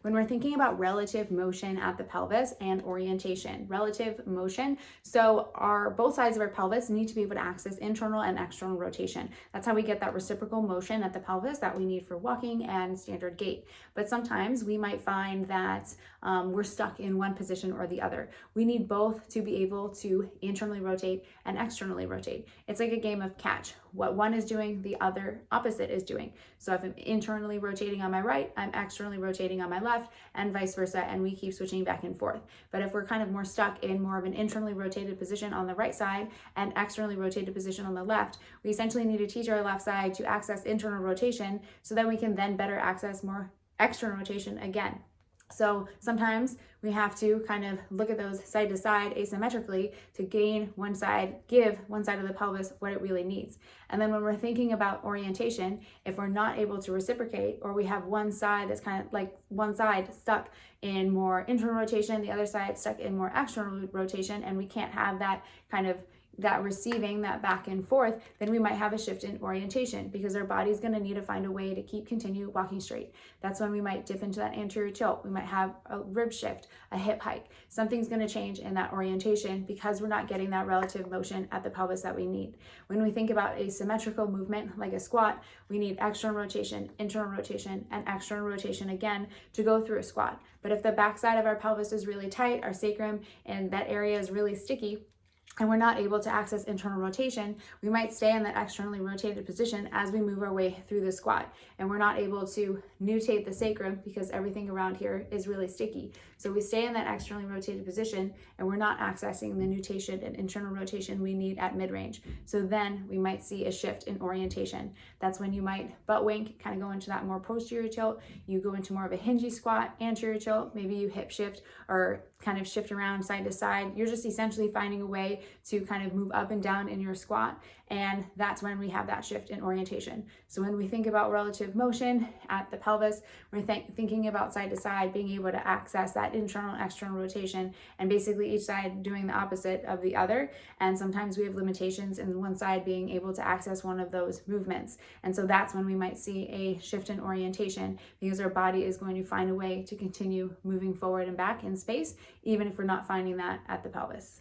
when we're thinking about relative motion at the pelvis and orientation. Relative motion, so both sides of our pelvis need to be able to access internal and external rotation. That's how we get that reciprocal motion at the pelvis that we need for walking and standard gait. But sometimes we might find that we're stuck in one position or the other. We need both to be able to internally rotate and externally rotate. It's like a game of catch. What one is doing, the other opposite is doing. So if I'm internally rotating on my right, I'm externally rotating on my left, and vice versa, and we keep switching back and forth. But if we're kind of more stuck in more of an internally rotated position on the right side and externally rotated position on the left, we essentially need to teach our left side to access internal rotation so that we can then better access more external rotation again. So sometimes we have to kind of look at those side to side asymmetrically to give one side of the pelvis what it really needs. And then when we're thinking about orientation, if we're not able to reciprocate, or we have one side that's kind of like one side stuck in more internal rotation, the other side stuck in more external rotation, and we can't have that kind of that receiving, that back and forth, then we might have a shift in orientation because our body's going to need to find a way to continue walking straight. That's when we might dip into that anterior tilt. We might have a rib shift, a hip hike. Something's going to change in that orientation because we're not getting that relative motion at the pelvis that we need. When we think about a symmetrical movement like a squat, we need external rotation, internal rotation, and external rotation again to go through a squat. But if the backside of our pelvis is really tight, our sacrum and that area is really sticky, and we're not able to access internal rotation, we might stay in that externally rotated position as we move our way through the squat. And we're not able to nutate the sacrum because everything around here is really sticky. So we stay in that externally rotated position and we're not accessing the nutation and internal rotation we need at mid-range. So then we might see a shift in orientation. That's when you might butt wink, kind of go into that more posterior tilt. You go into more of a hingy squat, anterior tilt, maybe you hip shift or kind of shift around side to side. You're just essentially finding a way to kind of move up and down in your squat, and that's when we have that shift in orientation. So when we think about relative motion at the pelvis, we're thinking about side to side, being able to access that internal and external rotation, and basically each side doing the opposite of the other. And sometimes we have limitations in one side being able to access one of those movements. And so that's when we might see a shift in orientation because our body is going to find a way to continue moving forward and back in space, even if we're not finding that at the pelvis.